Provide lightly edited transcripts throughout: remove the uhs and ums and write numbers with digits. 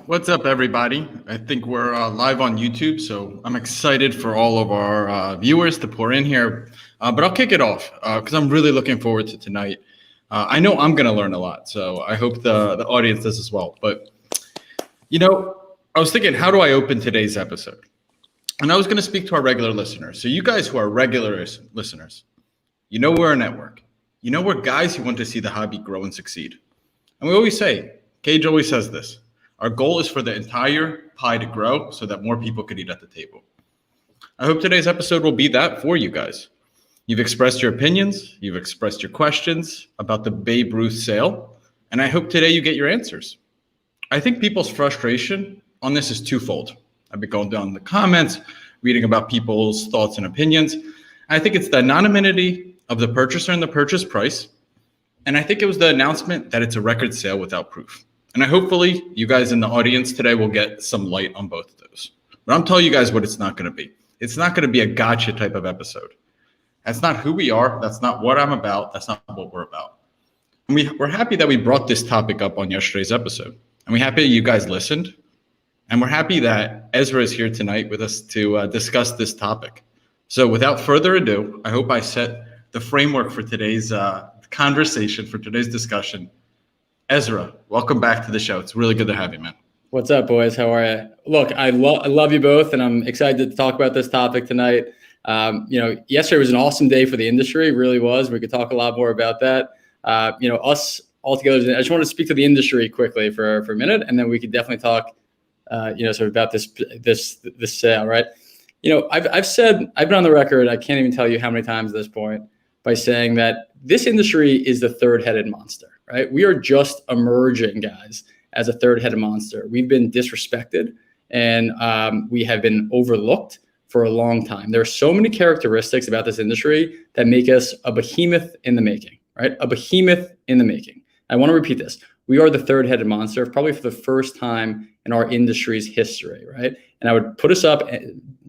What's up, everybody? I think we're live on YouTube, so I'm excited for all of our viewers to pour in here. But I'll kick it off because I'm really looking forward to tonight. I know I'm going to learn a lot, so I hope the audience does as well. But, I was thinking, how do I open today's episode? And I was going to speak to our regular listeners. So you guys who are regular listeners, we're a network. We're guys who want to see the hobby grow and succeed. And we always say, Cage always says this, our goal is for the entire pie to grow so that more people could eat at the table. I hope today's episode will be that for you guys. You've expressed your opinions, you've expressed your questions about the Babe Ruth sale, and I hope today you get your answers. I think people's frustration on this is twofold. I've been going down the comments, reading about people's thoughts and opinions. I think it's the anonymity of the purchaser and the purchase price. And I think it was the announcement that it's a record sale without proof. And hopefully you guys in the audience today will get some light on both of those. But I'm telling you guys what it's not going to be. It's not going to be a gotcha type of episode. That's not who we are. That's not what I'm about. That's not what we're about. And we're happy that we brought this topic up on yesterday's episode. And we're happy you guys listened. And we're happy that Ezra is here tonight with us to discuss this topic. So without further ado, I hope I set the framework for today's conversation, for today's discussion. Ezra, welcome back to the show. It's really good to have you, man. What's up, boys? How are you? Look, I love you both, and I'm excited to talk about this topic tonight. Yesterday was an awesome day for the industry. It really was. We could talk a lot more about that. Us all together. I just want to speak to the industry quickly for a minute, and then we could definitely talk, sort of about this sale, right? I've been on the record. I can't even tell you how many times at this point by saying that this industry is the third-headed monster, right? We are just emerging, guys, as a third-headed monster. We've been disrespected, and we have been overlooked for a long time. There are so many characteristics about this industry that make us a behemoth in the making, right? A behemoth in the making. I want to repeat this. We are the third-headed monster, probably for the first time in our industry's history, right? And I would put us up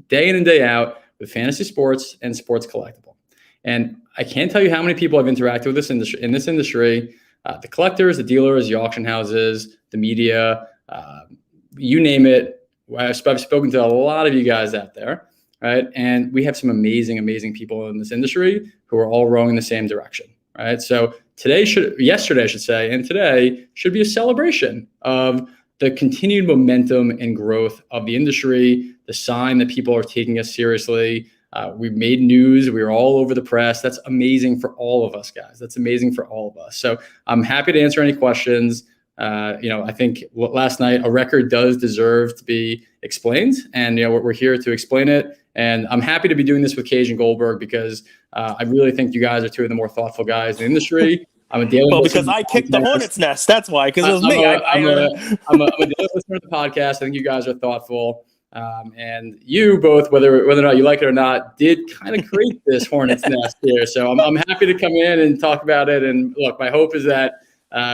day in and day out with fantasy sports and sports collectible. And I can't tell you how many people I've interacted with in this industry, the collectors, the dealers, the auction houses, the media, you name it. I've spoken to a lot of you guys out there, right? And we have some amazing, amazing people in this industry who are all rowing in the same direction, right? So yesterday, I should say, and today should be a celebration of the continued momentum and growth of the industry, the sign that people are taking us seriously. We've made news. We were all over the press. That's amazing for all of us, guys. That's amazing for all of us. So I'm happy to answer any questions. I think last night, a record does deserve to be explained, and we're here to explain it. And I'm happy to be doing this with Cage and Goldberg because I really think you guys are two of the more thoughtful guys in the industry. I'm a daily because I kicked the hornet's nest. That's why, because it was me. I'm a daily listener to the podcast. I think you guys are thoughtful. And you both, whether or not you like it or not, did kind of create this hornet's nest here. So I'm happy to come in and talk about it. And look, my hope is that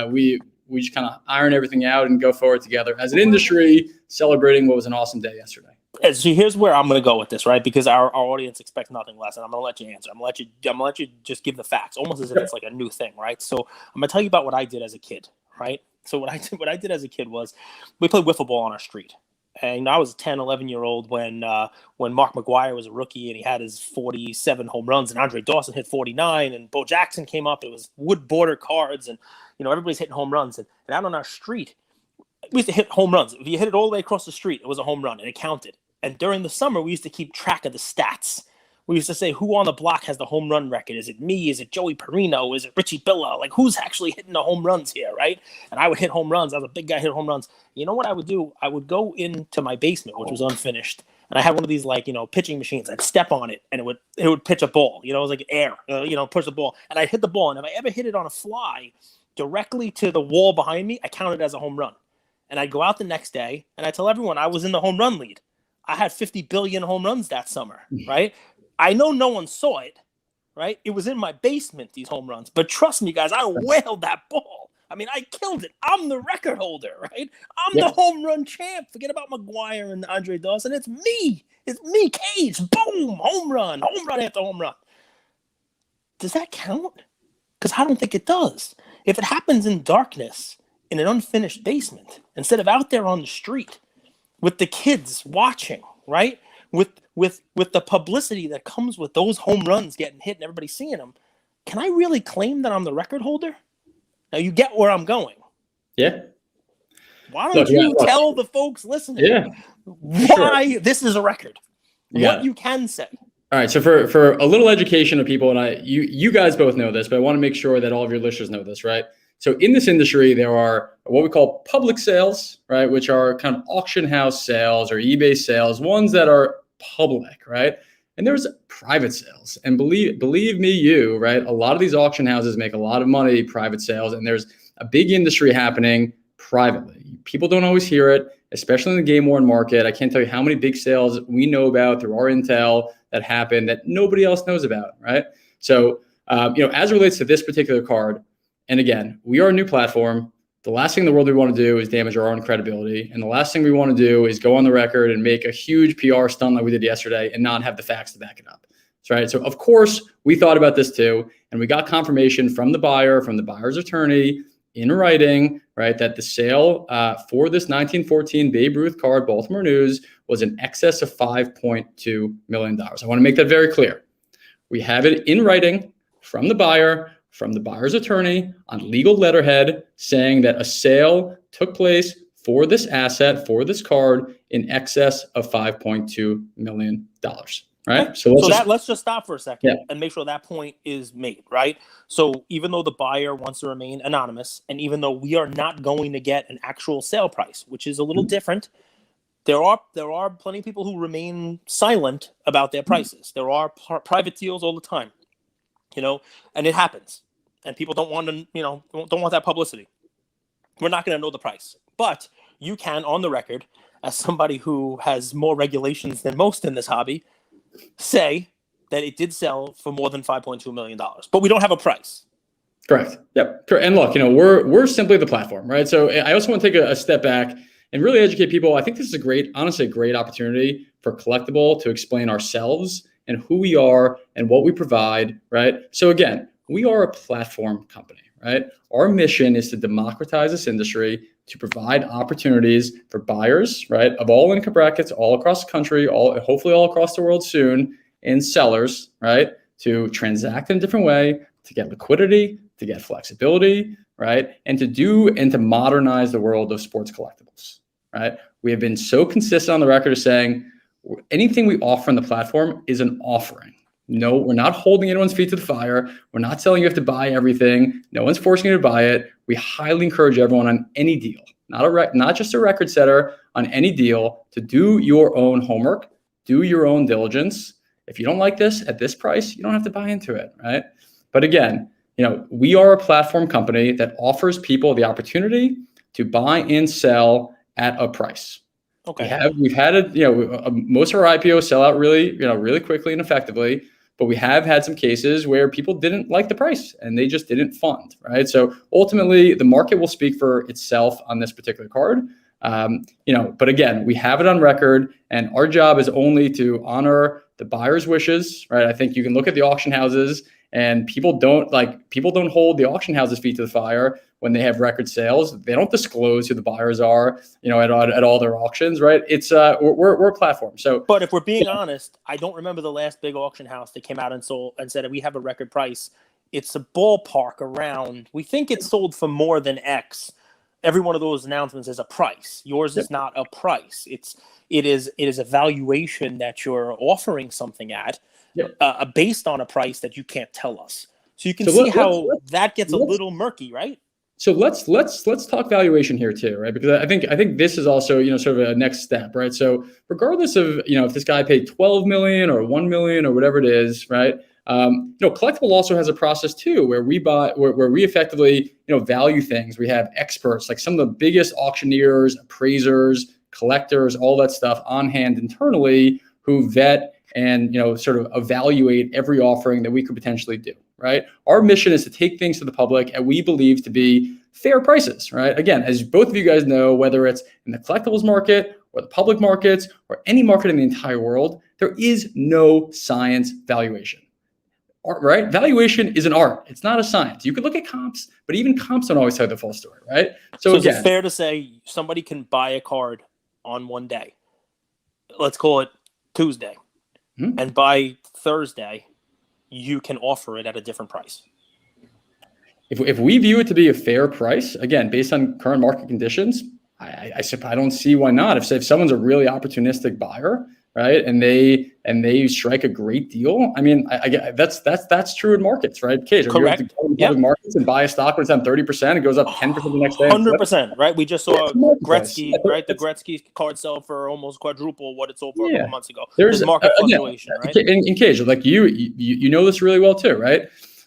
we just kind of iron everything out and go forward together as an industry, celebrating what was an awesome day yesterday. And so here's where I'm going to go with this, right? Because our audience expects nothing less, and I'm going to let you answer. I'm going to let you just give the facts, almost as if it's like a new thing, right? So I'm going to tell you about what I did as a kid, right? So what I did as a kid was we played wiffle ball on our street. And I was a 10, 11-year-old when Mark McGwire was a rookie and he had his 47 home runs, and Andre Dawson hit 49, and Bo Jackson came up. It was wood border cards, and everybody's hitting home runs. And out on our street, we used to hit home runs. If you hit it all the way across the street, it was a home run, and it counted. And during the summer, we used to keep track of the stats. We used to say, who on the block has the home run record? Is it me? Is it Joey Perino? Is it Richie Billa? Like, who's actually hitting the home runs here, right? And I would hit home runs. I was a big guy, hit home runs. You know what I would do? I would go into my basement, which was unfinished, and I had one of these, pitching machines. I'd step on it, and it would pitch a ball. It was like air, push the ball. And I'd hit the ball, and if I ever hit it on a fly directly to the wall behind me, I counted it as a home run. And I'd go out the next day, and I'd tell everyone I was in the home run lead. I had 50 billion home runs that summer, right? I know no one saw it, right? It was in my basement, these home runs. But trust me, guys, I whaled that ball. I mean, I killed it. I'm the record holder, right? I'm the home run champ. Forget about McGwire and Andre Dawson. It's me. It's me, Cage. Boom, home run after home run. Does that count? Because I don't think it does. If it happens in darkness, in an unfinished basement instead of out there on the street with the kids watching, right? With the publicity that comes with those home runs getting hit and everybody seeing them, can I really claim that I'm the record holder? Now you get where I'm going. Yeah. Why don't you tell the folks listening why this is a record? What you can say. All right. So for a little education of people, and you guys both know this, but I want to make sure that all of your listeners know this, right? So in this industry, there are what we call public sales, right? Which are kind of auction house sales or eBay sales, ones that are public, right? And there's private sales. And believe me, right? A lot of these auction houses make a lot of money, private sales, and there's a big industry happening privately. People don't always hear it, especially in the game worn market. I can't tell you how many big sales we know about through our intel that happen that nobody else knows about, right? So, as it relates to this particular card, and again, we are a new platform. The last thing in the world we want to do is damage our own credibility. And the last thing we want to do is go on the record and make a huge PR stunt like we did yesterday and not have the facts to back it up. That's right. So, of course, we thought about this too. And we got confirmation from the buyer, from the buyer's attorney in writing, right, that the sale for this 1914 Babe Ruth card, Baltimore News, was in excess of $5.2 million. I want to make that very clear. We have it in writing from the buyer, from the buyer's attorney on legal letterhead saying that a sale took place for this asset, for this card, in excess of $5.2 million. Right. So let's just stop for a second and make sure that point is made, right? So even though the buyer wants to remain anonymous, and even though we are not going to get an actual sale price, which is a little different, there are plenty of people who remain silent about their prices. There are private deals all the time, and it happens, and people don't want to, don't want that publicity. We're not going to know the price, but you can, on the record, as somebody who has more regulations than most in this hobby, say that it did sell for more than $5.2 million, but we don't have a price. Correct. Yep. And look, we're simply the platform, right? So I also want to take a step back and really educate people. I think this is honestly a great opportunity for Collectable to explain ourselves and who we are and what we provide, right? So again, we are a platform company, right? Our mission is to democratize this industry, to provide opportunities for buyers, right, of all income brackets, all across the country, hopefully all across the world soon, and sellers, right, to transact in a different way, to get liquidity, to get flexibility, right, and to modernize the world of sports collectibles, right? We have been so consistent on the record of saying anything we offer on the platform is an offering. No, we're not holding anyone's feet to the fire. We're not telling you have to buy everything. No one's forcing you to buy it. We highly encourage everyone on any deal, not just a record setter, on any deal, to do your own homework, do your own diligence. If you don't like this at this price, you don't have to buy into it, right? But again, we are a platform company that offers people the opportunity to buy and sell at a price. Okay. We've had most of our IPOs sell out really quickly and effectively. But we have had some cases where people didn't like the price and they just didn't fund, right? So ultimately, the market will speak for itself on this particular card. But again, we have it on record, and our job is only to honor the buyer's wishes, right? I think you can look at the auction houses, and people don't hold the auction houses' feet to the fire when they have record sales. They don't disclose who the buyers are, at all their auctions, right? It's we're a platform. So, but if we're being honest, I don't remember the last big auction house that came out and said we have a record price. It's a ballpark around. We think it's sold for more than X. Every one of those announcements is a price. Yours is not a price. It is a valuation that you're offering something at, based on a price that you can't tell us. So you can see how that gets a little murky, right? So let's talk valuation here too, right? Because I think this is also sort of a next step, right? So regardless of if this guy paid 12 million or 1 million or whatever it is, right? Collectible also has a process too where we effectively value things. We have experts like some of the biggest auctioneers, appraisers, collectors, all that stuff on hand internally who vet and sort of evaluate every offering that we could potentially do, right? Our mission is to take things to the public and we believe to be fair prices, right? Again, as both of you guys know, whether it's in the collectibles market or the public markets or any market in the entire world, there is no science valuation. art, right? Valuation is an art. It's not a science. You could look at comps, but even comps don't always tell the full story, right? So again, is it fair to say somebody can buy a card on one day? Let's call it Tuesday. And by Thursday, you can offer it at a different price. If we view it to be a fair price, again, based on current market conditions, I don't see why not. If someone's a really opportunistic buyer, right, and they strike a great deal, I mean, that's true in markets, right? Cage, correct. You go to public markets and buy a stock when it's down 30%, it goes up 10% the next day. 100%, right? We just saw Gretzky, right? The Gretzky card sell for almost quadruple what it sold for a couple months ago. There's market fluctuation, right? In Cage, like you know this really well too, right?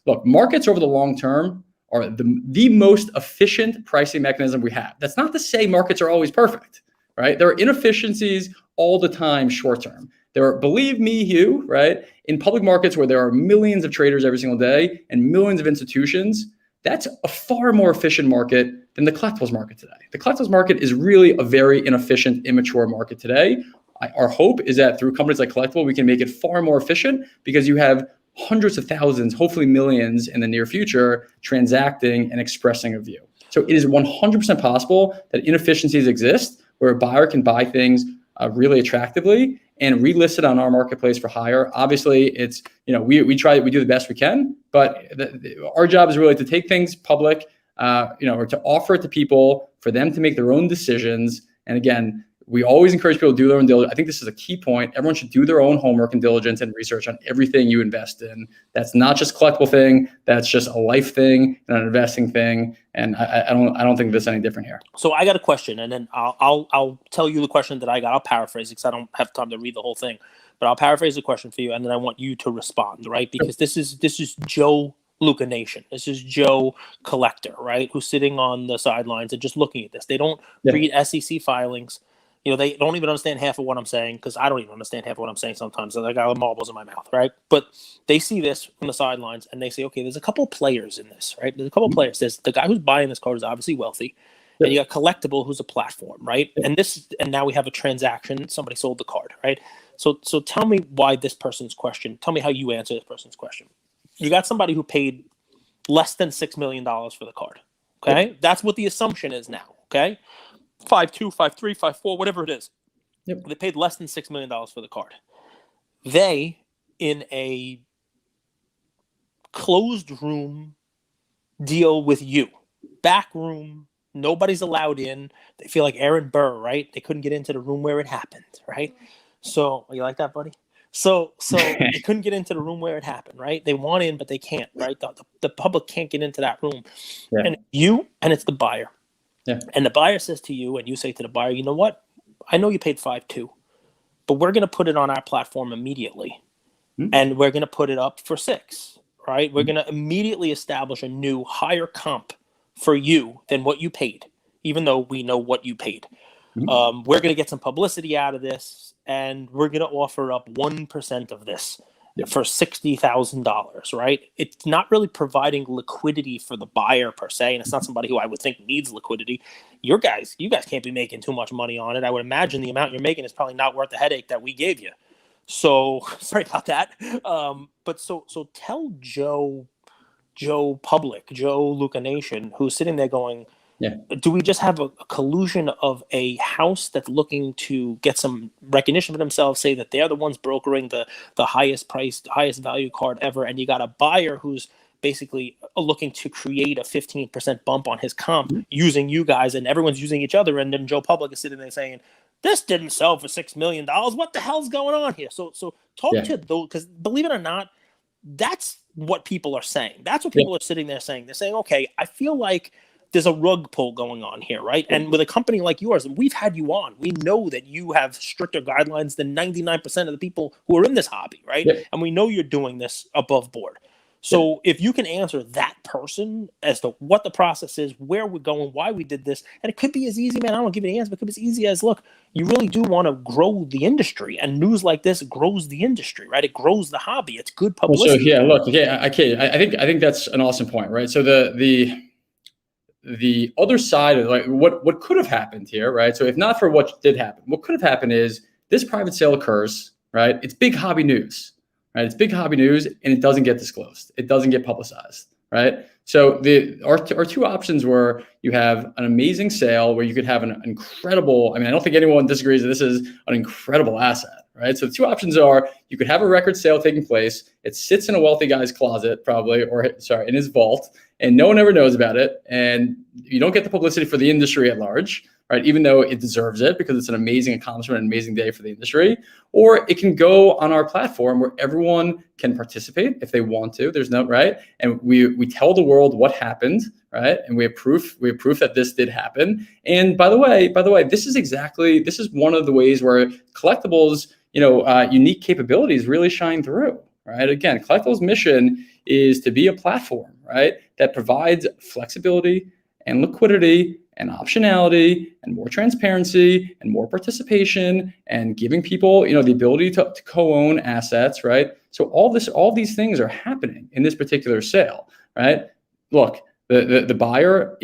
Look, markets over the long term are the most efficient pricing mechanism we have. That's not to say markets are always perfect, right? There are inefficiencies all the time short term. There are, believe me, Hugh, right? In public markets where there are millions of traders every single day and millions of institutions, that's a far more efficient market than the collectibles market today. The collectibles market is really a very inefficient, immature market today. Our hope is that through companies like Collectible, we can make it far more efficient because you have hundreds of thousands, hopefully millions in the near future, transacting and expressing a view. So it is 100% possible that inefficiencies exist where a buyer can buy things really attractively and relist it on our marketplace for higher. Obviously, it's, we do the best we can, but our job is really to take things public, or to offer it to people for them to make their own decisions. And again, we always encourage people to do their own diligence. I think this is a key point. Everyone should do their own homework and diligence and research on everything you invest in. That's not just a collectible thing. That's just a life thing and an investing thing. And I don't think this is any different here. So I got a question, and then I'll tell you the question that I got. I'll paraphrase it because I don't have time to read the whole thing, but I'll paraphrase the question for you, and then I want you to respond, right? Because this is Joe Luka Nation. This is Joe Collector, right? Who's sitting on the sidelines and just looking at this. They don't read SEC filings. They don't even understand half of what I'm saying because I don't even understand half of what I'm saying sometimes. So I got marbles in my mouth, right? But they see this from the sidelines and they say, okay, there's a couple of players in this, right? There's a couple of players. There's the guy who's buying this card is obviously wealthy, and you got Collectible, who's a platform, right? And now we have a transaction. Somebody sold the card, right? So tell me why this person's question. Tell me how you answer this person's question. You got somebody who paid less than $6 million for the card. Okay, that's what the assumption is now. Okay. 5.2, 5.3, 5.4, whatever it is. They paid less than $6 million for the card. They, in a closed room deal with you, back room, nobody's allowed in. They feel like Aaron Burr, right? They couldn't get into the room where it happened, right? So, you like that, buddy? So they couldn't get into the room where it happened, right? They want in, but they can't, right? The public can't get into that room. And it's the buyer. And the buyer says to you, and you say to the buyer, you know what? I know you paid 5.2, but we're going to put it on our platform immediately. And we're going to put it up for 6, right? We're going to immediately establish a new higher comp for you than what you paid, even though we know what you paid. We're going to get some publicity out of this, and we're going to offer up 1% of this for $60,000, right? It's not really providing liquidity for the buyer per se, and it's not somebody who I would think needs liquidity. You guys can't be making too much money on it. I would imagine the amount you're making is probably not worth the headache that we gave you. So sorry about that. But so tell Joe Public, Joe Luka Nation, who's sitting there going, do we just have a collusion of a house that's looking to get some recognition for themselves, say that they're the ones brokering the highest priced, highest value card ever, and you got a buyer who's basically looking to create a 15% bump on his comp using you guys, and everyone's using each other, and then Joe Public is sitting there saying, this didn't sell for $6 million. What the hell's going on here? So talk to those, because believe it or not, that's what people are saying. That's what people are sitting there saying. They're saying, okay, I feel like there's a rug pull going on here, right? And with a company like yours, we've had you on. We know that you have stricter guidelines than 99% of the people who are in this hobby, right? And we know you're doing this above board. So if you can answer that person as to what the process is, where we're going, why we did this, and it could be as easy, man, I don't give you the answer, but it could be as easy as, look, you really do want to grow the industry, and news like this grows the industry, right? It grows the hobby. It's good publicity. I think that's an awesome point, right? So the other side of like what could have happened here, right? So if not for what did happen, what could have happened is this private sale occurs, right? It's big hobby news. right? It's big hobby news, and it doesn't get disclosed. It doesn't get publicized, right? So our two options were, you have an amazing sale where you could have an incredible, I mean, I don't think anyone disagrees that this is an incredible asset, right? So the two options are, you could have a record sale taking place. It sits in a wealthy guy's closet probably, in his vault, and no one ever knows about it. And you don't get the publicity for the industry at large, right? Even though it deserves it because it's an amazing accomplishment, an amazing day for the industry. Or it can go on our platform where everyone can participate if they want to. There's no, right? And we tell the world what happened, right? And we have proof that this did happen. And by the way, this is one of the ways where Collectibles, unique capabilities really shine through, right? Again, Collectibles' mission is to be a platform, right, that provides flexibility and liquidity and optionality and more transparency and more participation and giving people, the ability to co-own assets, right? So all these things are happening in this particular sale, right? Look, the buyer,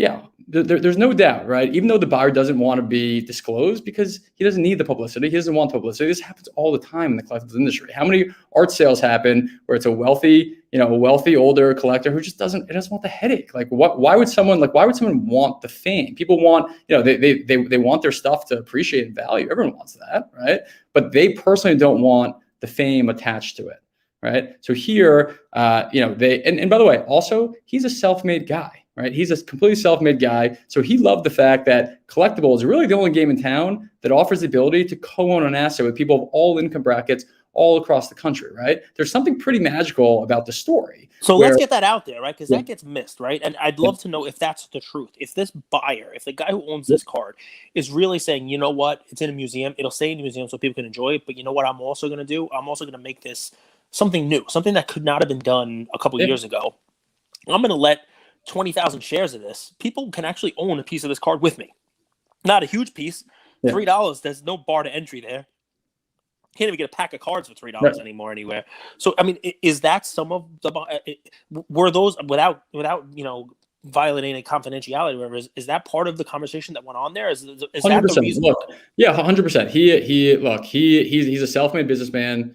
there's no doubt, right? Even though the buyer doesn't want to be disclosed because he doesn't need the publicity, he doesn't want publicity. This happens all the time in the collectibles industry. How many art sales happen where it's a wealthy older collector who just doesn't want the headache? Like, why would someone want the fame? People want, they want their stuff to appreciate and value. Everyone wants that, right? But they personally don't want the fame attached to it. Right. So here, and by the way, also, he's a self-made guy, right? He's a completely self-made guy. So he loved the fact that Collectible is really the only game in town that offers the ability to co-own an asset with people of all income brackets all across the country, right? There's something pretty magical about the story. So let's get that out there, right? Because that gets missed, right? And I'd love to know if that's the truth. If this buyer, if the guy who owns this card is really saying, you know what, it's in a museum, it'll stay in the museum so people can enjoy it. But you know what I'm also going to do? I'm also going to make this something new, something that could not have been done a couple of years ago. I'm going to let 20,000 shares of this. People can actually own a piece of this card with me. Not a huge piece. $3. There's no bar to entry there. Can't even get a pack of cards for $3 anymore anywhere. So, I mean, is that some of the were those without violating a confidentiality? Or whatever, is that part of the conversation that went on there? Is that the reason? Look, 100%. He's a self-made businessman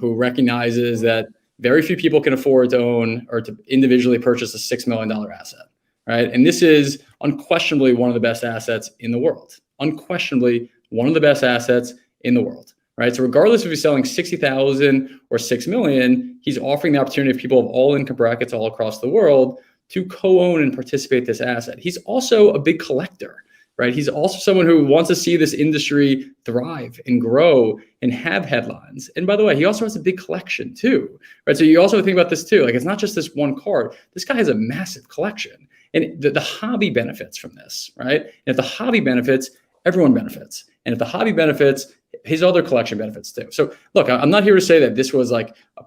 who recognizes that very few people can afford to own or to individually purchase a $6 million asset, right? And this is unquestionably one of the best assets in the world. Unquestionably one of the best assets in the world, right? So regardless if he's selling 60,000 or 6 million, he's offering the opportunity of people of all income brackets all across the world to co-own and participate in this asset. He's also a big collector, right? He's also someone who wants to see this industry thrive and grow and have headlines. And by the way, he also has a big collection too, right? So you also think about this too. Like, it's not just this one card. This guy has a massive collection, and the hobby benefits from this, right? And if the hobby benefits, everyone benefits. And if the hobby benefits, his other collection benefits too. So look, I'm not here to say that this was like a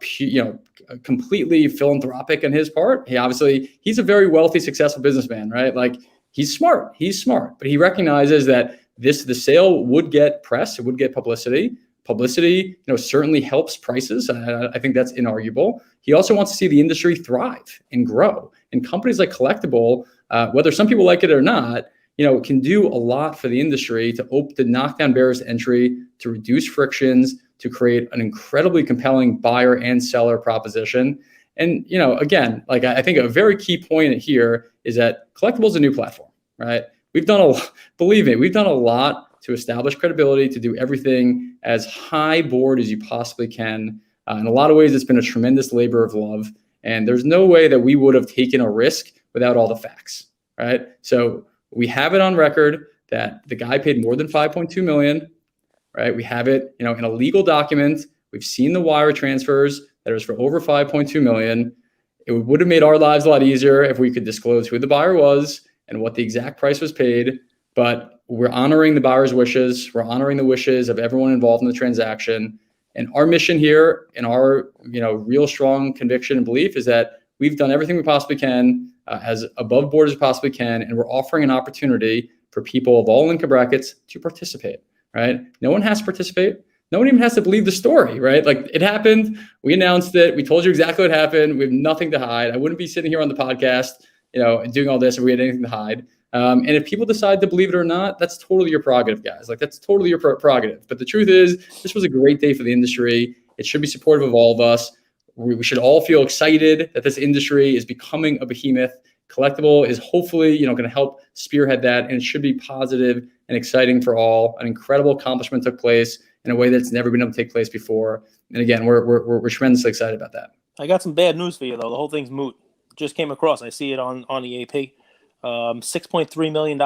completely philanthropic on his part. He's a very wealthy, successful businessman, right? Like, he's smart, but he recognizes that the sale would get press, it would get publicity. Publicity, certainly helps prices. I think that's inarguable. He also wants to see the industry thrive and grow. And companies like Collectible, whether some people like it or not, can do a lot for the industry to knock down barriers to entry, to reduce frictions, to create an incredibly compelling buyer and seller proposition. And, again, like, I think a very key point here is that Collectible is a new platform, right? We've done a lot to establish credibility, to do everything as high board as you possibly can. In a lot of ways, it's been a tremendous labor of love. And there's no way that we would have taken a risk without all the facts, right? So we have it on record that the guy paid more than 5.2 million, right? We have it, in a legal document. We've seen the wire transfers that is for over 5.2 million. It would have made our lives a lot easier if we could disclose who the buyer was and what the exact price was paid. But we're honoring the buyer's wishes. We're honoring the wishes of everyone involved in the transaction. And our mission here, and our real strong conviction and belief, is that we've done everything we possibly can, as above board as we possibly can, and we're offering an opportunity for people of all income brackets to participate, right? No one has to participate. No one even has to believe the story, right? Like, it happened. We announced it. We told you exactly what happened. We have nothing to hide. I wouldn't be sitting here on the podcast, and doing all this if we had anything to hide. And if people decide to believe it or not, that's totally your prerogative, guys. Like, that's totally your prerogative. But the truth is, this was a great day for the industry. It should be supportive of all of us. We should all feel excited that this industry is becoming a behemoth. Collectible is hopefully, going to help spearhead that, and it should be positive and exciting for all. An incredible accomplishment took place in a way that's never been able to take place before. And again, we're tremendously excited about that. I got some bad news for you though. The whole thing's moot. Just came across. I see it on the AP. $6.3 million.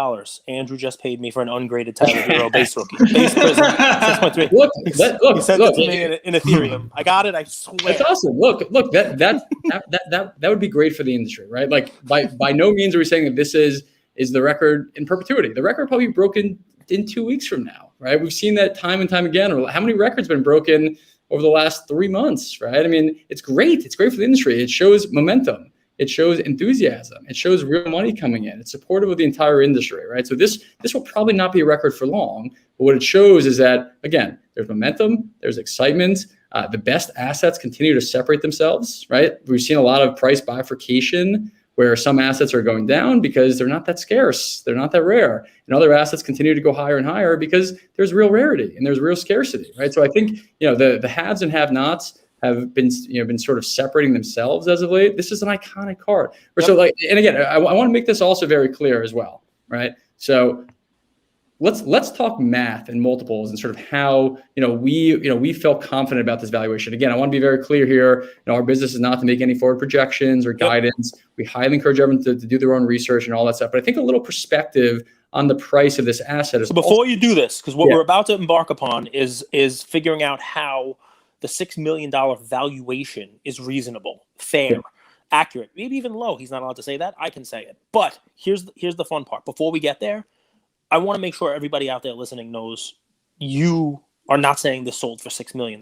Andrew just paid me for an ungraded Tyler Hero base rookie. Base prison. 6.3. Look, he sent it to me in Ethereum. I got it. I swear. That's awesome. Look. That would be great for the industry, right? Like by no means are we saying that this is the record in perpetuity. The record probably broken in 2 weeks from now, right? We've seen that time and time again. How many records have been broken over the last 3 months, right? I mean, it's great. It's great for the industry. It shows momentum. It shows enthusiasm. It shows real money coming in. It's supportive of the entire industry, right? So this will probably not be a record for long, but what it shows is that, again, there's momentum, there's excitement. The best assets continue to separate themselves, right? We've seen a lot of price bifurcation where some assets are going down because they're not that scarce, they're not that rare, and other assets continue to go higher and higher because there's real rarity and there's real scarcity, right? So I think the haves and have-nots have been sort of separating themselves as of late. This is an iconic card. Yep. So and again, I want to make this also very clear as well, right? So let's talk math and multiples and sort of how we felt confident about this valuation. Again, I want to be very clear here. Our business is not to make any forward projections or guidance. Yep. We highly encourage everyone to do their own research and all that stuff. But I think a little perspective on the price of this asset. So before you do this, because what we're about to embark upon is figuring out how the $6 million valuation is reasonable, fair, accurate, maybe even low. He's not allowed to say that. I can say it. But here's the fun part. Before we get there, I want to make sure everybody out there listening knows you are not saying this sold for $6 million,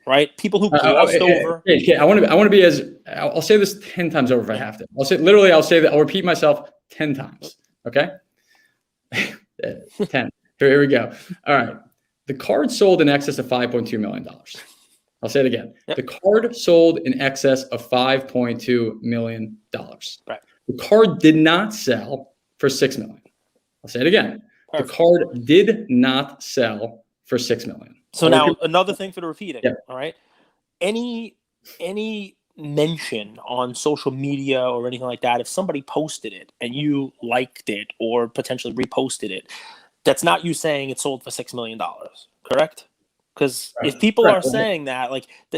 right? People who glossed over. I want to be I'll say this 10 times over if I have to. I'll say that. I'll repeat myself 10 times. Okay. 10. Here we go. All right. The card sold in excess of $5.2 million. I'll say it again. Yep. The card sold in excess of $5.2 million. Right. The card did not sell for $6 million. I'll say it again. Perfect. The card did not sell for $6 million. So now another thing for the repeating. Yep. All right. Any mention on social media or anything like that, if somebody posted it and you liked it or potentially reposted it, that's not you saying it sold for $6 million, correct? Because if people are saying that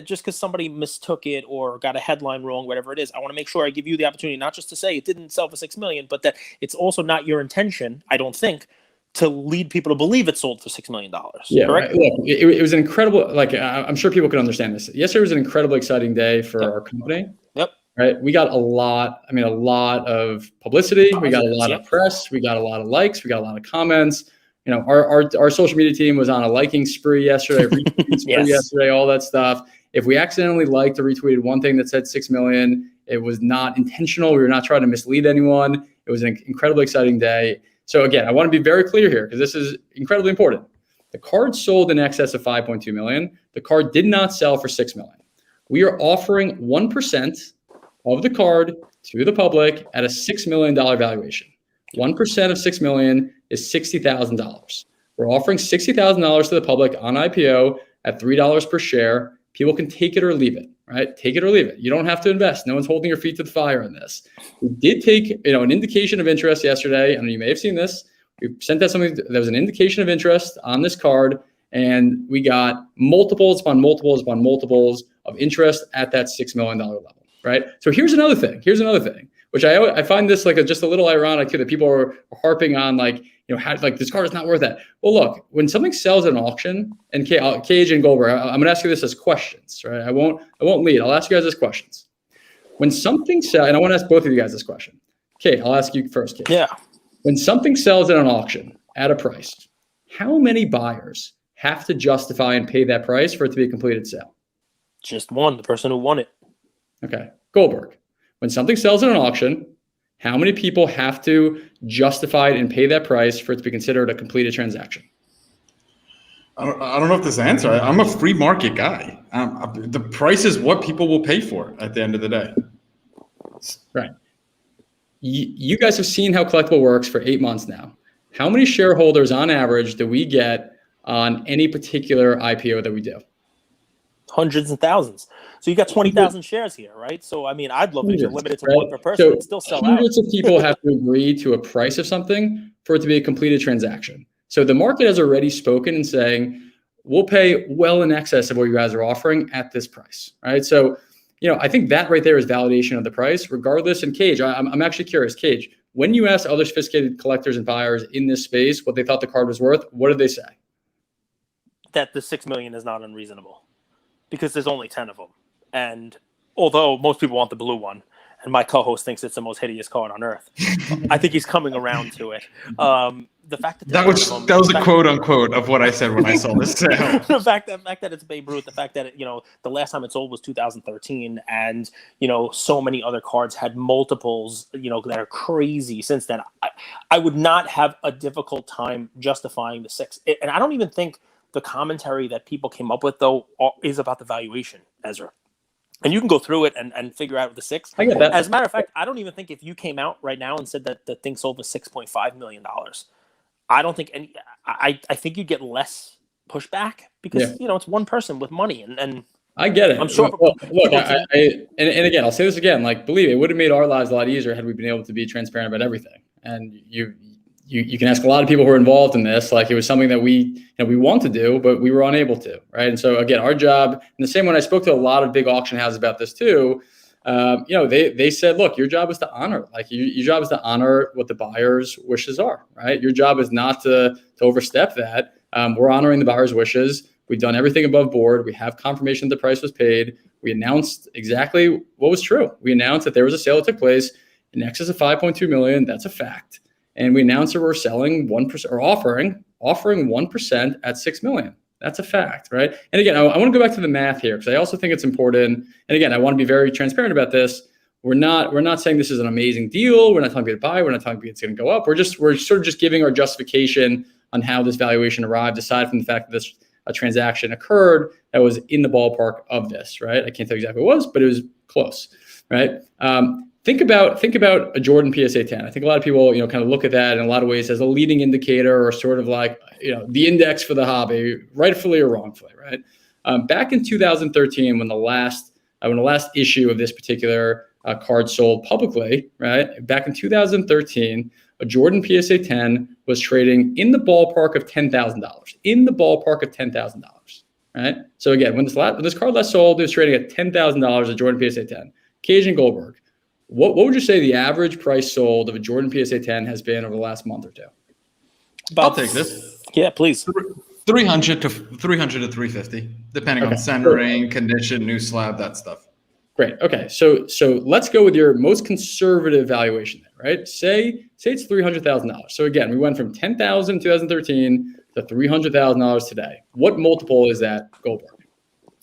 just because somebody mistook it or got a headline wrong, whatever it is, I want to make sure I give you the opportunity not just to say it didn't sell for $6 million, but that it's also not your intention, I don't think, to lead people to believe it sold for $6 million. Yeah, correct? Right. Look, it was an incredible. I'm sure people can understand this. Yesterday was an incredibly exciting day for our company. Yep. Right. We got a lot of publicity. We got a lot of press. We got a lot of likes. We got a lot of comments. Our social media team was on a liking spree yesterday, retweeting spree yesterday, all that stuff. If we accidentally liked or retweeted one thing that said 6 million, it was not intentional. We were not trying to mislead anyone. It was an incredibly exciting day. So again, I want to be very clear here because this is incredibly important. The card sold in excess of 5.2 million. The card did not sell for 6 million. We are offering 1% of the card to the public at a $6 million valuation. 1% of 6 million is $60,000. We're offering $60,000 to the public on IPO at $3 per share. People can take it or leave it, right? Take it or leave it. You don't have to invest. No one's holding your feet to the fire on this. We did take, an indication of interest yesterday. You may have seen this. We sent out something. There was an indication of interest on this card, and we got multiples upon multiples upon multiples of interest at that $6 million level, right? So here's another thing, which I find this just a little ironic too, that people are harping on how this card is not worth that. Well, look, when something sells at an auction, and Cage and Goldberg, I'm going to ask you this as questions, right? I won't lead. I'll ask you guys as questions. When something sells, and I want to ask both of you guys this question. Okay, I'll ask you first, Cage. Yeah. When something sells at an auction at a price, how many buyers have to justify and pay that price for it to be a completed sale? Just one, the person who won it. Okay, Goldberg. When something sells at an auction, how many people have to justify it and pay that price for it to be considered a completed transaction? I don't know if this answer. I'm a free market guy. The price is what people will pay for at the end of the day. Right. You guys have seen how Collectible works for 8 months now. How many shareholders on average do we get on any particular IPO that we do? hundreds and thousands. So you got 20,000 shares here, right? So I mean, I'd love if you're limited to one per person. So and still sell out. hundreds of people have to agree to a price of something for it to be a completed transaction. So the market has already spoken and saying, we'll pay well in excess of what you guys are offering at this price, right? So, I think that right there is validation of the price, regardless. And Cage, I'm actually curious, Cage, when you asked other sophisticated collectors and buyers in this space what they thought the card was worth, what did they say? That the $6 million is not unreasonable because there's only 10 of them. And although most people want the blue one, and my co-host thinks it's the most hideous card on earth, I think he's coming around to it. The fact that was a quote unquote of what I said when I saw this sale. the fact that it's Babe Ruth, the fact that the last time it sold was 2013, and so many other cards had multiples that are crazy since then. I would not have a difficult time justifying the 6. And I don't even think the commentary that people came up with though is about the valuation, Ezra. And you can go through it and figure out the 6. I get that. As a matter of fact, I don't even think if you came out right now and said that the thing sold for $6.5 million, I don't think any. I think you get less pushback because it's one person with money and I get it. I'm sure. Look, and again, I'll say this again. Like, believe me, it would have made our lives a lot easier had we been able to be transparent about everything. And you can ask a lot of people who are involved in this. Like, it was something that we want to do, but we were unable to, right? And so again, our job, and the same when I spoke to a lot of big auction houses about this too, they said, look, your job is to honor, your job is to honor what the buyer's wishes are, right? Your job is not to overstep that. We're honoring the buyer's wishes. We've done everything above board. We have confirmation that the price was paid. We announced exactly what was true. We announced that there was a sale that took place in excess of 5.2 million. That's a fact. And we announced that we're selling 1% or offering 1% at 6 million. That's a fact, right? And again, I want to go back to the math here because I also think it's important. And again, I want to be very transparent about this. We're not saying this is an amazing deal. We're not telling people to buy. We're not telling people it's going to go up. We're sort of just giving our justification on how this valuation arrived, aside from the fact that a transaction occurred that was in the ballpark of this, right? I can't tell you exactly what it was, but it was close, right? Think about a Jordan PSA 10. I think a lot of people, kind of look at that in a lot of ways as a leading indicator or sort of like, the index for the hobby, rightfully or wrongfully, right? Back in 2013, when the last issue of this particular card sold publicly, right? Back in 2013, a Jordan PSA 10 was trading in the ballpark of $10,000. In the ballpark of $10,000, right? So again, when this card last sold, it was trading at $10,000 a Jordan PSA 10. Cage and Goldberg. What would you say the average price sold of a Jordan PSA 10 has been over the last month or two? I'll take this. Yeah, please. 300 to 350, depending on centering, condition, new slab, that stuff. Great. Okay. So let's go with your most conservative valuation there, right? Say it's $300,000. So again, we went from $10,000 in 2013 to $300,000 today. What multiple is that, Goldberg?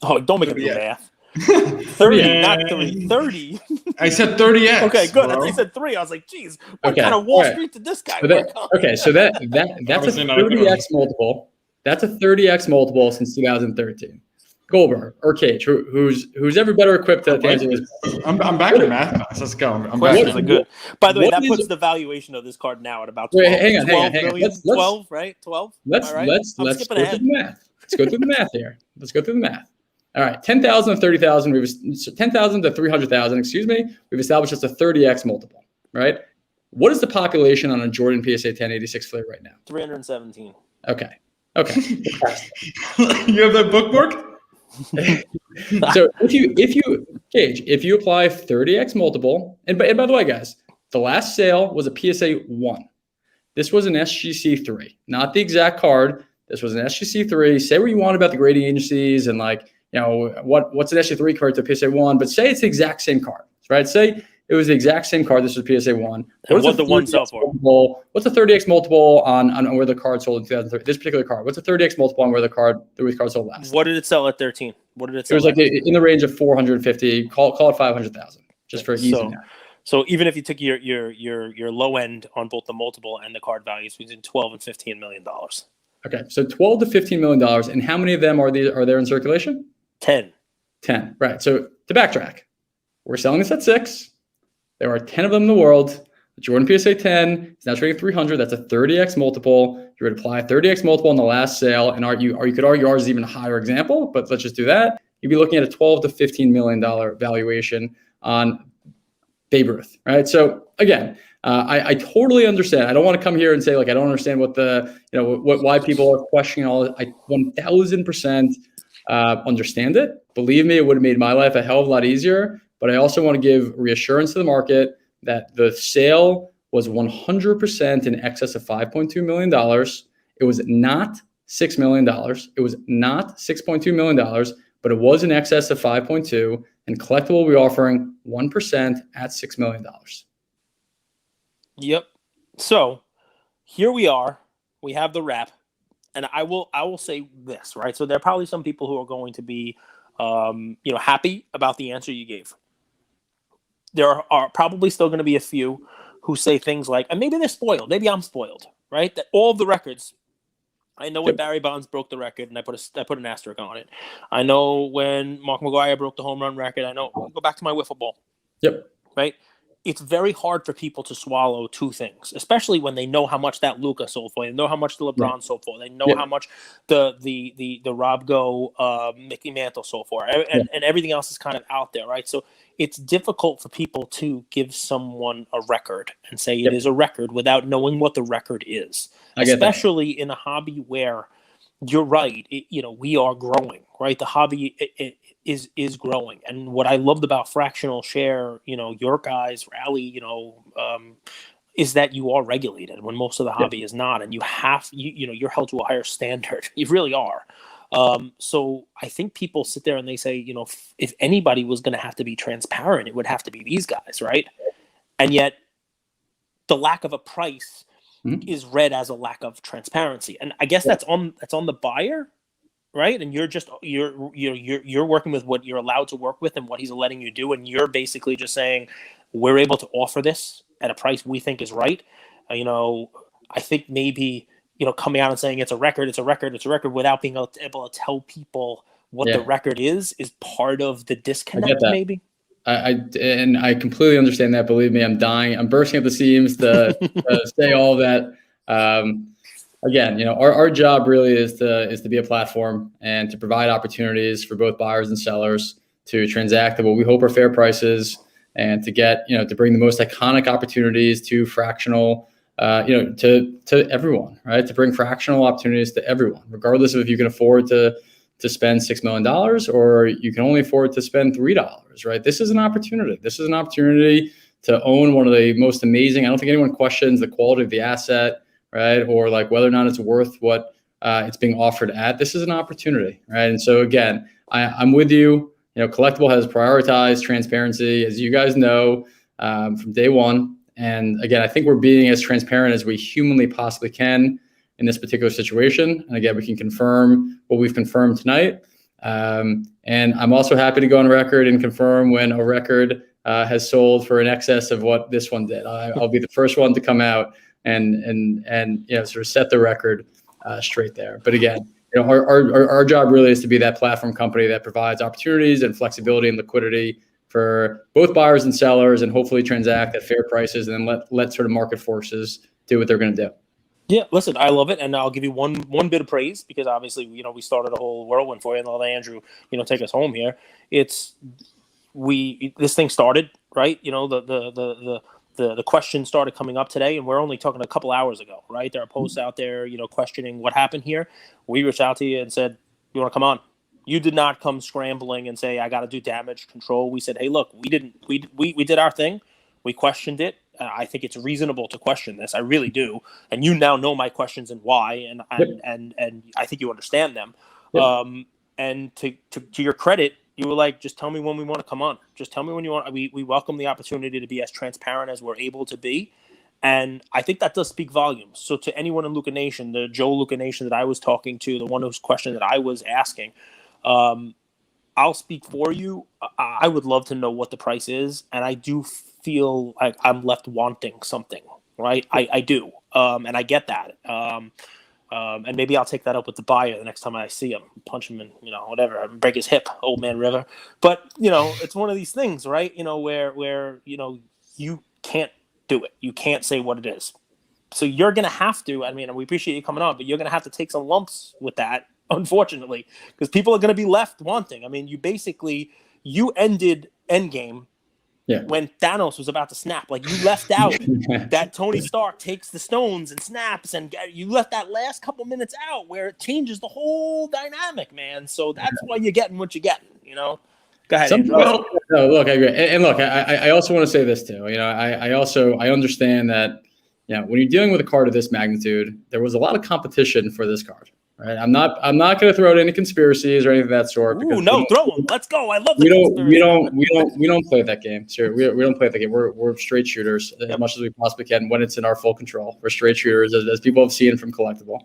Oh, don't make me do math. 30, not 3. 30. I said 30x. Okay, good. Bro. I thought you said 3. I was like, geez, what kind of Wall Street did this guy work on? Okay, so that's a 30x multiple. That's a 30x multiple since 2013. Goldberg or Cage, who's ever better equipped to answer this? I'm back in math class. Let's go. Questions are good. By the way, that puts the valuation of this card now at about 12. Wait, hang on. 12, right? 12. Let's go through the math. Let's go through the math here. Let's go through the math. All right, 10,000 to 30,000. 10,000 to 300,000. Excuse me. We've established that's a 30x multiple, right? What is the population on a Jordan PSA 1086 flare right now? 317. Okay. You have that bookmark? So if you apply 30x multiple, and by the way, guys, the last sale was a PSA 1. This was an SGC 3, not the exact card. This was an SGC 3. Say what you want about the grading agencies and what's an SGC 3 compared to a PSA 1, but say it's the exact same card, right? Say it was the exact same card. This was PSA 1. What the one sell for? What's a 30x multiple on where the card sold in 2003? This particular card. What's a 30x multiple on where the card sold last? What did it sell at 13? What did it sell? It was like in the range of 450. Call it 500,000, just for easy math. So even if you took your low end on both the multiple and the card values, between $12 and $15 million. Okay, so $12 to $15 million, and how many of them are there in circulation? 10. 10, right. So to backtrack, we're selling this at 6. There are 10 of them in the world. The Jordan PSA 10 is now trading 300. That's a 30x multiple. You would apply a 30x multiple on the last sale, and you could argue ours is even a higher example, but let's just do that. you'd be looking at a $12 to $15 million valuation on Babe Ruth, right? So again, I totally understand. I don't want to come here and say, like, I don't understand what why people are questioning all this. I 1000% understand it. Believe me, it would have made my life a hell of a lot easier. But I also want to give reassurance to the market that the sale was 100% in excess of $5.2 million. It was not $6 million. It was not $6.2 million, but it was in excess of 5.2, and Collectable will be offering 1% at $6 million. Yep. So here we are. We have the wrap, and I will say this, right? So there are probably some people who are going to be, happy about the answer you gave. There are probably still going to be a few who say things like, and maybe they're spoiled. Maybe I'm spoiled, right? That all of the records. I know when Barry Bonds broke the record, and I put an asterisk on it. I know when Mark McGwire broke the home run record. I know. Go back to my wiffle ball. Yep. Right. It's very hard for people to swallow two things, especially when they know how much that Luka sold for. They know how much the LeBron sold for. They know how much the Rob Go Mickey Mantle sold for, and everything else is kind of out there, right? So it's difficult for people to give someone a record and say it is a record without knowing what the record is, especially in a hobby where you're right. We are growing, right? The hobby is growing, and what I loved about fractional share, your guys rally, is that you are regulated when most of the hobby is not, and you're held to a higher standard. You really are. So I think people sit there and they say, if anybody was going to have to be transparent, it would have to be these guys, right? And yet, the lack of a price is read as a lack of transparency, and I guess that's on the buyer, right? And you're working with what you're allowed to work with and what he's letting you do, and you're basically just saying we're able to offer this at a price we think is right. I think maybe coming out and saying it's a record without being able to tell people what the record is part of the disconnect, maybe. I completely understand that. Believe me, I'm dying. I'm bursting at the seams to say all that. Again, our job really is to be a platform and to provide opportunities for both buyers and sellers to transact at what we hope are fair prices, and to get to bring the most iconic opportunities to fractional, to everyone, right? To bring fractional opportunities to everyone, regardless of if you can afford to spend $6 million or you can only afford to spend $3, right? This is an opportunity. This is an opportunity to own one of the most amazing. I don't think anyone questions the quality of the asset, right? Or like whether or not it's worth what it's being offered at. This is an opportunity, right? And so again, I'm with you. Collectable has prioritized transparency, as you guys know, from day one. And again, I think we're being as transparent as we humanly possibly can in this particular situation. And again, we can confirm what we've confirmed tonight. And I'm also happy to go on record and confirm when a record has sold for in excess of what this one did. I'll be the first one to come out and sort of set the record straight there. But again, our job really is to be that platform company that provides opportunities and flexibility and liquidity for both buyers and sellers, and hopefully transact at fair prices, and then let sort of market forces do what they're going to do. Yeah, listen, I love it, and I'll give you one bit of praise, because obviously, we started a whole whirlwind for you, and I'll let Andrew, take us home here. This thing started, right? The questions started coming up today, and we're only talking a couple hours ago, right? There are posts out there, questioning what happened here. We reached out to you and said, "You want to come on?" You did not come scrambling and say, "I got to do damage control." We said, "Hey, look, we did our thing. We questioned it. I think it's reasonable to question this. I really do. And you now know my questions and why, and I think you understand them." Yep. And to your credit, you were like, "Just tell me when we want to come on. Just tell me when you want." We welcome the opportunity to be as transparent as we're able to be. And I think that does speak volumes. So to anyone in Luka Nation, the Joe Luka Nation that I was talking to, the one whose question that I was asking, I'll speak for you. I would love to know what the price is, and I do feel like I'm left wanting something, right? I do, and I get that. And maybe I'll take that up with the buyer the next time I see him, punch him and whatever, break his hip, old man River. But it's one of these things, right? Where you can't do it. You can't say what it is. So you're gonna have to. I mean, we appreciate you coming on, but you're gonna have to take some lumps with that unfortunately, because people are going to be left wanting. I mean, you ended Endgame when Thanos was about to snap. Like, you left out that Tony Stark takes the stones and snaps, and you left that last couple minutes out where it changes the whole dynamic, man. So that's why you're getting what you're getting, you know? Go ahead, Andrew. No, look, I agree. And look, I also want to say this too. You know, I understand that, you know, when you're dealing with a card of this magnitude, there was a lot of competition for this card. Right. I'm not going to throw out any conspiracies or anything of that sort. Ooh, no, throw them. Let's go. I love the we don't play that game. Sure, we don't play that game. We're straight shooters as much as we possibly can when it's in our full control. We're straight shooters, as people have seen from Collectible.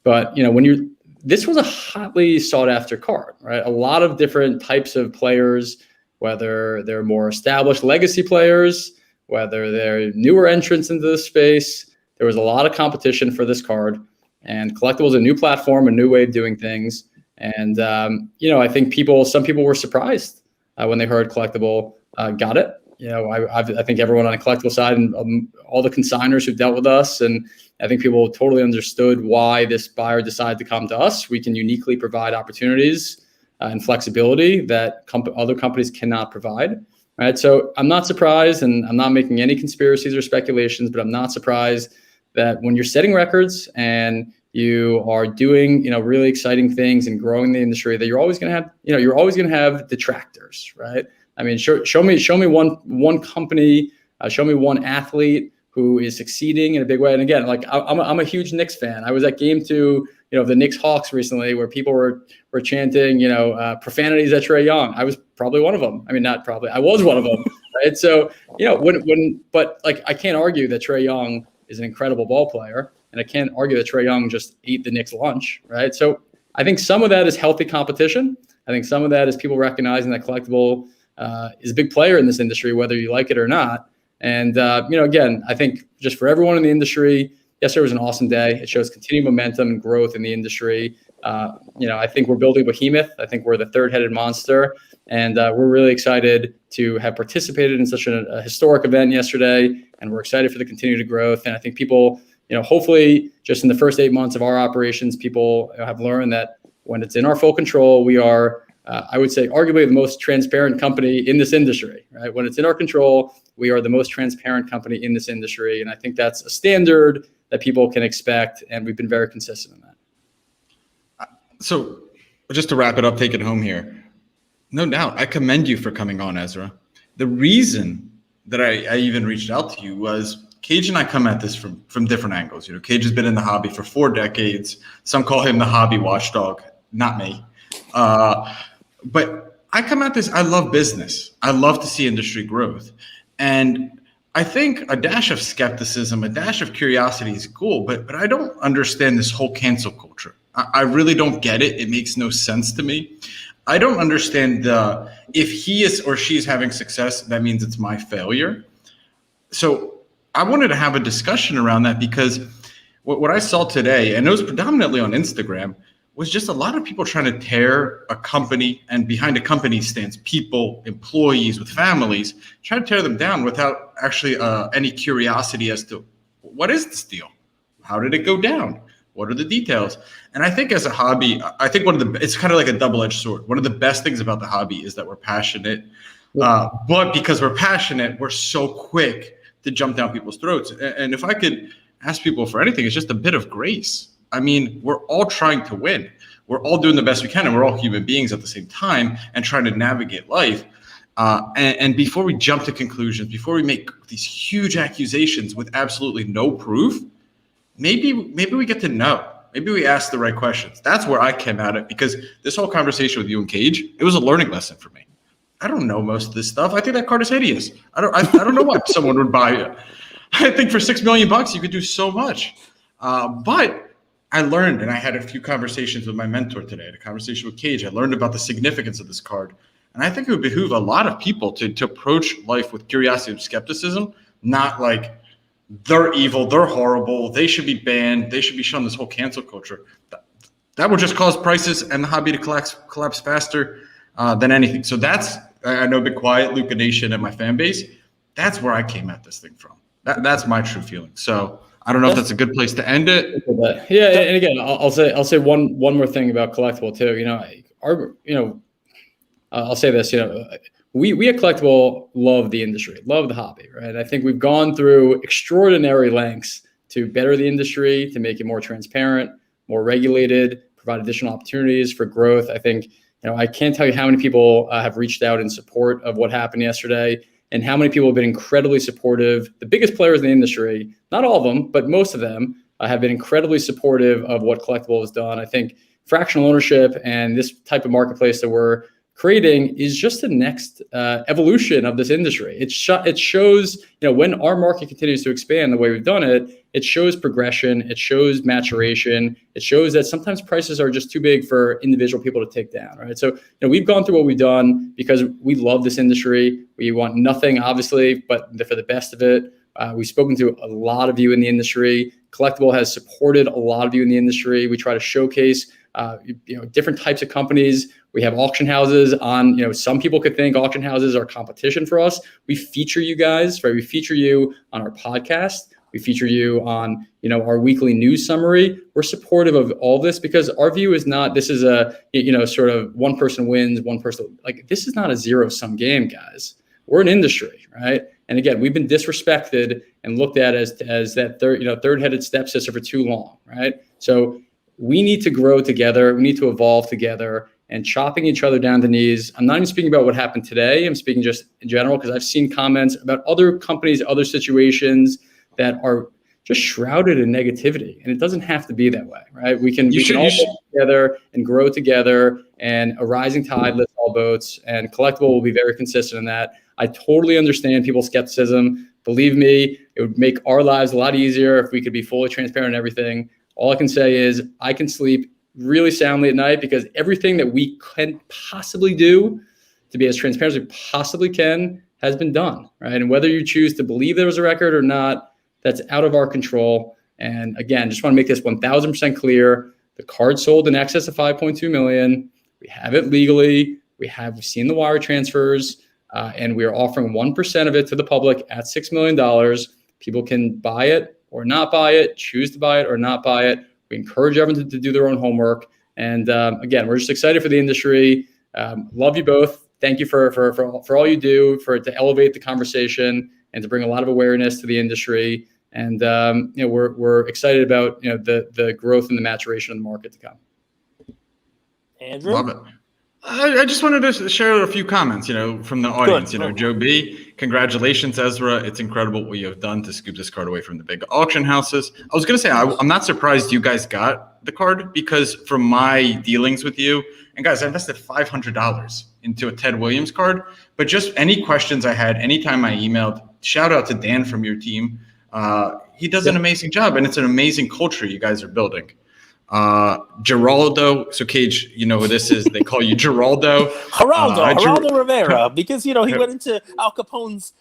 But, you know, this was a hotly sought after card, right? A lot of different types of players, whether they're more established legacy players, whether they're newer entrants into the space, there was a lot of competition for this card. And Collectible is a new platform, a new way of doing things. And, you know, I think some people were surprised when they heard Collectible got it. You know, I think everyone on the Collectible side and all the consigners who dealt with us, and I think people totally understood why this buyer decided to come to us. We can uniquely provide opportunities and flexibility that other companies cannot provide. Right. So I'm not surprised, and I'm not making any conspiracies or speculations, but I'm not surprised that when you're setting records and you are doing, you know, really exciting things and growing the industry, that you're always going to have detractors, right? I mean, show me one company, show me one athlete who is succeeding in a big way. And again, like I'm a huge Knicks fan. I was at game 2, you know, the Knicks Hawks recently, where people were chanting, you know, profanities at Trae Young. I was probably one of them. I mean, not probably, I was one of them. Right. So, you know, but like, I can't argue that Trae Young is an incredible ball player, and I can't argue that Trae Young just ate the Knicks lunch, right? So I think some of that is healthy competition. I think some of that is people recognizing that Collectible is a big player in this industry, whether you like it or not. And, you know, again, I think just for everyone in the industry, yesterday was an awesome day. It shows continued momentum and growth in the industry. You know, I think we're building a behemoth. I think we're the third-headed monster. And we're really excited to have participated in such a historic event yesterday. And we're excited for the continued growth. And I think people, you know, hopefully just in the first 8 months of our operations, people have learned that when it's in our full control, we are, I would say, arguably the most transparent company in this industry, right? When it's in our control, we are the most transparent company in this industry. And I think that's a standard that people can expect. And we've been very consistent in that. So just to wrap it up, take it home here. No doubt, I commend you for coming on, Ezra. The reason that I even reached out to you was Cage and I come at this from different angles. You know, Cage has been in the hobby for 4 decades. Some call him the hobby watchdog, not me. But I come at this, I love business. I love to see industry growth. And I think a dash of skepticism, a dash of curiosity is cool, but I don't understand this whole cancel culture. I really don't get it. It makes no sense to me. I don't understand if he is or she is having success, that means it's my failure. So I wanted to have a discussion around that, because what I saw today, and it was predominantly on Instagram, was just a lot of people trying to tear a company, and behind a company stands people, employees with families, trying to tear them down without actually any curiosity as to what is this deal? How did it go down? What are the details? And I think as a hobby, I think it's kind of like a double-edged sword. One of the best things about the hobby is that we're passionate, but because we're passionate, we're so quick to jump down people's throats. And if I could ask people for anything, it's just a bit of grace. I mean, we're all trying to win. We're all doing the best we can, and we're all human beings at the same time and trying to navigate life. And before we jump to conclusions, before we make these huge accusations with absolutely no proof, maybe we get to know. Maybe we ask the right questions. That's where I came at it, because this whole conversation with you and Cage, it was a learning lesson for me. I don't know most of this stuff. I think that card is hideous. I don't know why someone would buy it. I think for $6 million you could do so much. But I learned, and I had a few conversations with my mentor today. I had a conversation with Cage. I learned about the significance of this card. And I think it would behoove a lot of people to approach life with curiosity and skepticism, not like they're evil, they're horrible, they should be banned, they should be shown this whole cancel culture. That would just cause prices and the hobby to collapse faster than anything. So that's, I know, Big Quiet, Luka Nation, and my fan base, that's where I came at this thing from. That's my true feeling. So I don't know if that's a good place to end it. Yeah, and again, I'll say one more thing about Collectible too. I'll say this. We at Collectible love the industry, love the hobby, right? I think we've gone through extraordinary lengths to better the industry, to make it more transparent, more regulated, provide additional opportunities for growth. I think, I can't tell you how many people have reached out in support of what happened yesterday, and how many people have been incredibly supportive. The biggest players in the industry, not all of them, but most of them have been incredibly supportive of what Collectible has done. I think fractional ownership and this type of marketplace that we're creating is just the next evolution of this industry. It shows, when our market continues to expand the way we've done it, it shows progression, it shows maturation, it shows that sometimes prices are just too big for individual people to take down, right? So, we've gone through what we've done because we love this industry. We want nothing, obviously, but for the best of it. We've spoken to a lot of you in the industry. Collectible has supported a lot of you in the industry. We try to showcase different types of companies. We have auction houses on, some people could think auction houses are competition for us. We feature you guys, right? We feature you on our podcast. We feature you on, our weekly news summary. We're supportive of all this because our view is not, this is a, sort of one person wins, one person, this is not a zero-sum game, guys. We're an industry, right? And again, we've been disrespected and looked at as that third-headed stepsister for too long, right? So we need to grow together. We need to evolve together, and chopping each other down to knees. I'm not even speaking about what happened today. I'm speaking just in general because I've seen comments about other companies, other situations that are just shrouded in negativity, and it doesn't have to be that way, right? We can all work together and grow together, and a rising tide lifts all boats, and Collectible will be very consistent in that. I totally understand people's skepticism. Believe me, it would make our lives a lot easier if we could be fully transparent in everything. All I can say is I can sleep really soundly at night because everything that we can possibly do to be as transparent as we possibly can has been done, right? And whether you choose to believe there was a record or not, that's out of our control. And again, just want to make this 1000% clear. The card sold in excess of 5.2 million. We have it legally. We've seen the wire transfers, and we are offering 1% of it to the public at $6 million. People can buy it or not buy it, choose to buy it or not buy it. We encourage everyone to do their own homework. And again, we're just excited for the industry. Love you both. Thank you for all you do to elevate the conversation and to bring a lot of awareness to the industry. And we're excited about the growth and the maturation of the market to come. Andrew? Love it. I just wanted to share a few comments, from the audience. Good. Joe B, congratulations, Ezra. It's incredible what you have done to scoop this card away from the big auction houses. I was going to say, I'm not surprised you guys got the card because from my dealings with you, and guys, I invested $500 into a Ted Williams card, but just any questions I had, anytime I emailed, shout out to Dan from your team. He does an amazing job, and it's an amazing culture you guys are building. Geraldo, so Cage, you know who this is. They call you Geraldo. Geraldo Rivera, because he went into Al Capone's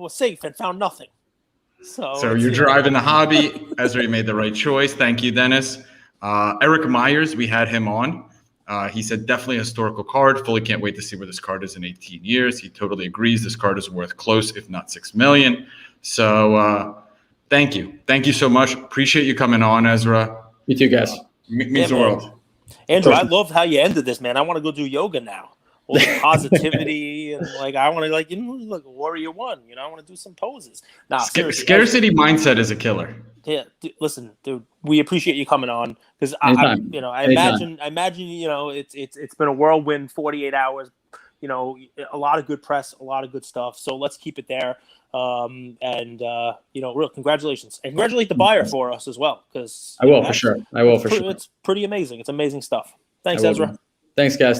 safe and found nothing. So you're driving the hobby. Ezra, you made the right choice. Thank you, Dennis. Eric Myers, we had him on. He said definitely a historical card. Fully can't wait to see where this card is in 18 years. He totally agrees. This card is worth close, if not $6 million. So thank you so much. Appreciate you coming on, Ezra. You too, guys. Means the world. Andrew, I love how you ended this, man. I want to go do yoga now. All the positivity and I want to like Warrior One. I want to do some poses. Nah, scarcity mindset is a killer. Yeah, listen, dude. We appreciate you coming on because I imagine it's been a whirlwind 48 hours. A lot of good press, a lot of good stuff. So let's keep it there. Real congratulations and congratulate the buyer for us as well. Because I will for sure. It's pretty amazing. It's amazing stuff. Thanks, Ezra. Thanks, guys.